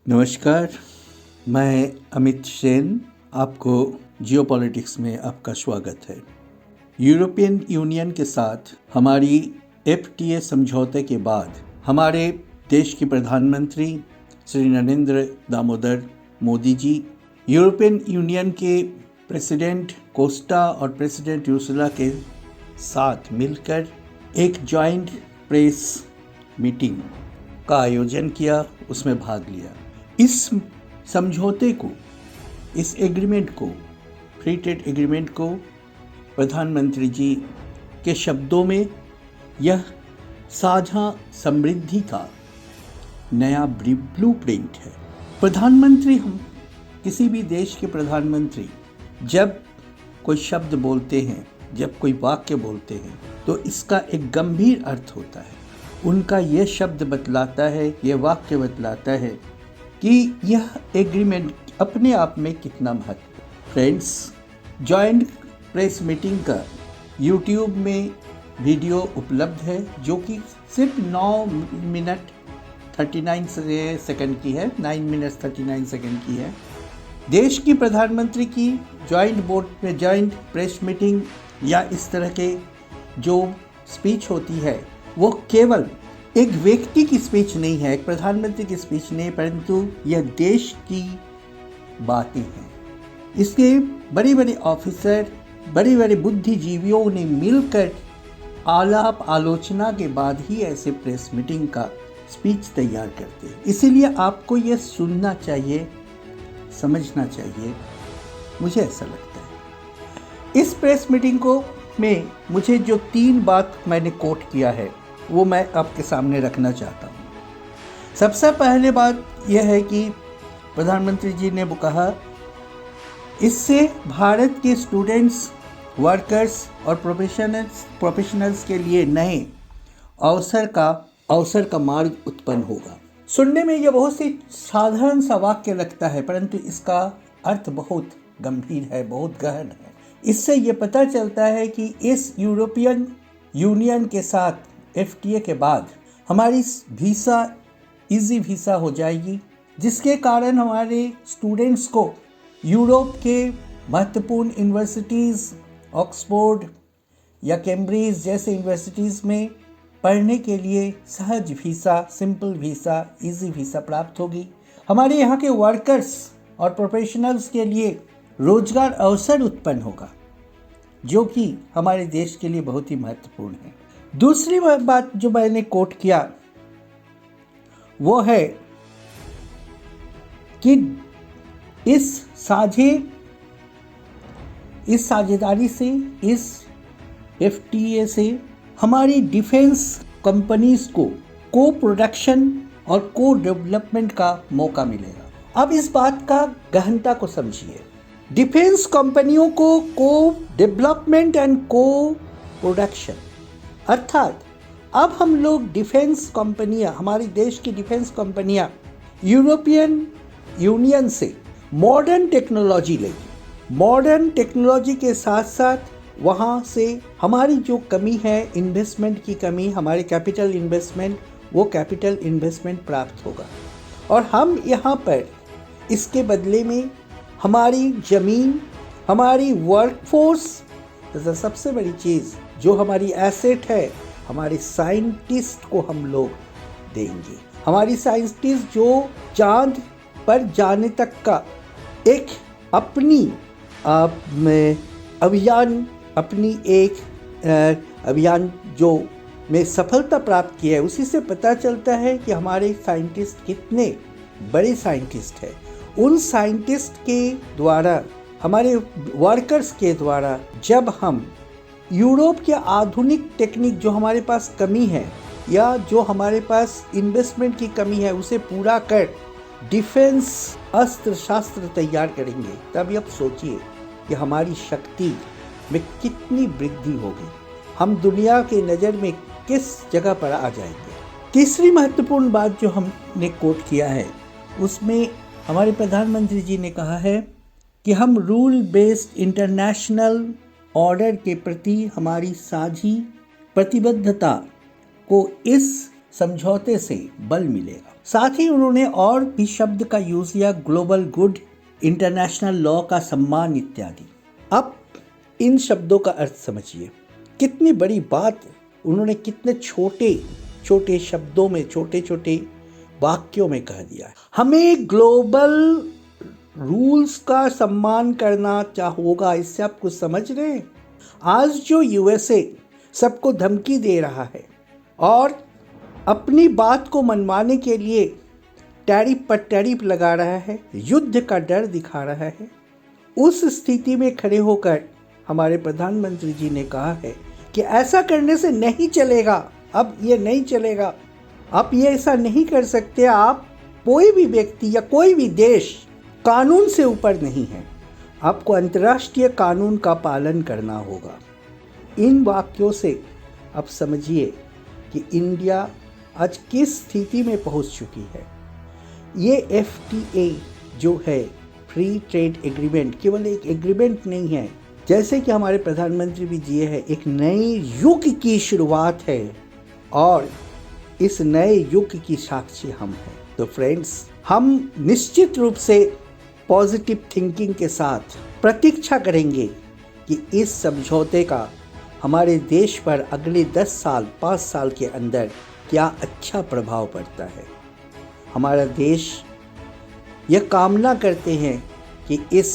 नमस्कार, मैं अमित सेन। आपको जियोपॉलिटिक्स में आपका स्वागत है। यूरोपियन यूनियन के साथ हमारी एफटीए समझौते के बाद हमारे देश के प्रधानमंत्री श्री नरेंद्र दामोदर मोदी जी यूरोपियन यूनियन के प्रेसिडेंट कोस्टा और प्रेसिडेंट उर्सुला के साथ मिलकर एक जॉइंट प्रेस मीटिंग का आयोजन किया, उसमें भाग लिया। इस समझौते को, इस एग्रीमेंट को, फ्री ट्रेड एग्रीमेंट को प्रधानमंत्री जी के शब्दों में यह साझा समृद्धि का नया ब्लूप्रिंट है। प्रधानमंत्री, हम किसी भी देश के प्रधानमंत्री जब कोई शब्द बोलते हैं, जब कोई वाक्य बोलते हैं, तो इसका एक गंभीर अर्थ होता है। उनका यह शब्द बतलाता है, यह वाक्य बतलाता है कि यह एग्रीमेंट अपने आप में कितना महत्वपूर्ण। फ्रेंड्स, जॉइंट प्रेस मीटिंग का यूट्यूब में वीडियो उपलब्ध है, जो कि सिर्फ 9 मिनट 39 सेकंड की है, 9 मिनट 39 सेकंड की है। देश की प्रधानमंत्री की जॉइंट बोर्ड में जॉइंट प्रेस मीटिंग या इस तरह के जो स्पीच होती है, वो केवल एक व्यक्ति की स्पीच नहीं है, एक प्रधानमंत्री की स्पीच नहीं, परंतु यह देश की बातें हैं। इसके बड़े बड़े ऑफिसर, बड़े बड़े बुद्धिजीवियों ने मिलकर आलाप आलोचना के बाद ही ऐसे प्रेस मीटिंग का स्पीच तैयार करते हैं। इसीलिए आपको यह सुनना चाहिए, समझना चाहिए, मुझे ऐसा लगता है। इस प्रेस मीटिंग को में मुझे जो 3 बात मैंने कोट किया है, वो मैं आपके सामने रखना चाहता हूँ। सबसे पहले बात यह है कि प्रधानमंत्री जी ने वो कहा, इससे भारत के स्टूडेंट्स, वर्कर्स और प्रोफेशनल्स के लिए नए अवसर का मार्ग उत्पन्न होगा। सुनने में यह बहुत ही साधारण सा वाक्य लगता है, परंतु इसका अर्थ बहुत गंभीर है, बहुत गहन है। इससे ये पता चलता है कि इस यूरोपियन यूनियन के साथ एफटीए के बाद हमारी वीज़ा इजी वीज़ा हो जाएगी, जिसके कारण हमारे स्टूडेंट्स को यूरोप के महत्वपूर्ण यूनिवर्सिटीज़, ऑक्सफोर्ड या कैम्ब्रिज जैसे यूनिवर्सिटीज़ में पढ़ने के लिए सहज visa, simple visa, easy visa प्राप्त होगी। हमारे यहाँ के वर्कर्स और प्रोफेशनल्स के लिए रोजगार अवसर उत्पन्न होगा, जो कि हमारे देश के लिए बहुत ही महत्वपूर्ण है। दूसरी बात जो मैंने कोट किया वो है कि इस साझेदारी से, इस एफटीए से हमारी डिफेंस कंपनीज को को प्रोडक्शन और को डेवलपमेंट का मौका मिलेगा। अब इस बात का गहनता को समझिए। डिफेंस कंपनियों को डेवलपमेंट एंड को प्रोडक्शन, अर्थात अब हम लोग डिफेंस कंपनियां, हमारी देश की डिफेंस कंपनियां यूरोपियन यूनियन से मॉडर्न टेक्नोलॉजी लेगी। मॉडर्न टेक्नोलॉजी के साथ साथ वहाँ से हमारी जो कमी है, इन्वेस्टमेंट की कमी, हमारे कैपिटल इन्वेस्टमेंट, वो कैपिटल इन्वेस्टमेंट प्राप्त होगा। और हम यहाँ पर इसके बदले में हमारी ज़मीन, हमारी वर्कफोर्स, सबसे बड़ी चीज़ जो हमारी एसेट है, हमारे साइंटिस्ट को हम लोग देंगे। हमारी साइंटिस्ट जो चांद पर जाने तक का एक अपनी अभियान जो में सफलता प्राप्त की है, उसी से पता चलता है कि हमारे साइंटिस्ट कितने बड़े साइंटिस्ट हैं। उन साइंटिस्ट के द्वारा, हमारे वर्कर्स के द्वारा, जब हम यूरोप के आधुनिक टेक्निक जो हमारे पास कमी है या जो हमारे पास इन्वेस्टमेंट की कमी है, उसे पूरा कर डिफेंस अस्त्र शस्त्र तैयार करेंगे, तब अब सोचिए कि हमारी शक्ति में कितनी वृद्धि होगी, हम दुनिया के नज़र में किस जगह पर आ जाएंगे। तीसरी महत्वपूर्ण बात जो हमने कोट किया है, उसमें हमारे प्रधानमंत्री जी ने कहा है कि हम रूल बेस्ड इंटरनेशनल ऑर्डर के प्रति हमारी साझी प्रतिबद्धता को इस समझौते से बल मिलेगा। साथ ही उन्होंने और भी शब्द का यूज किया, ग्लोबल गुड, इंटरनेशनल लॉ का सम्मान इत्यादि। अब इन शब्दों का अर्थ समझिए, कितनी बड़ी बात उन्होंने कितने छोटे छोटे शब्दों में, छोटे छोटे वाक्यों में कह दिया है। हमें ग्लोबल रूल्स का सम्मान करना होगा। इससे आप कुछ समझ रहे हैं? आज जो यूएसए सबको धमकी दे रहा है और अपनी बात को मनवाने के लिए टैरिफ पर टैरिफ लगा रहा है, युद्ध का डर दिखा रहा है, उस स्थिति में खड़े होकर हमारे प्रधानमंत्री जी ने कहा है कि ऐसा करने से नहीं चलेगा, अब ये नहीं चलेगा, आप ये ऐसा नहीं कर सकते। आप कोई भी व्यक्ति या कोई भी देश कानून से ऊपर नहीं है, आपको अंतर्राष्ट्रीय कानून का पालन करना होगा। इन वाक्यों से आप समझिए कि इंडिया आज किस स्थिति में पहुंच चुकी है। ये FTA जो है, फ्री ट्रेड एग्रीमेंट, केवल एक एग्रीमेंट नहीं है, जैसे कि हमारे प्रधानमंत्री भी जी है, एक नए युग की शुरुआत है और इस नए युग की साक्षी हम हैं। तो फ्रेंड्स, हम निश्चित रूप से पॉजिटिव थिंकिंग के साथ प्रतीक्षा करेंगे कि इस समझौते का हमारे देश पर अगले 10 साल, 5 साल के अंदर क्या अच्छा प्रभाव पड़ता है। हमारा देश यह कामना करते हैं कि इस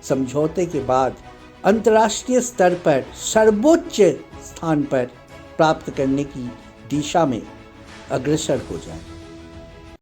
समझौते के बाद अंतर्राष्ट्रीय स्तर पर सर्वोच्च स्थान पर प्राप्त करने की दिशा में अग्रसर हो जाए।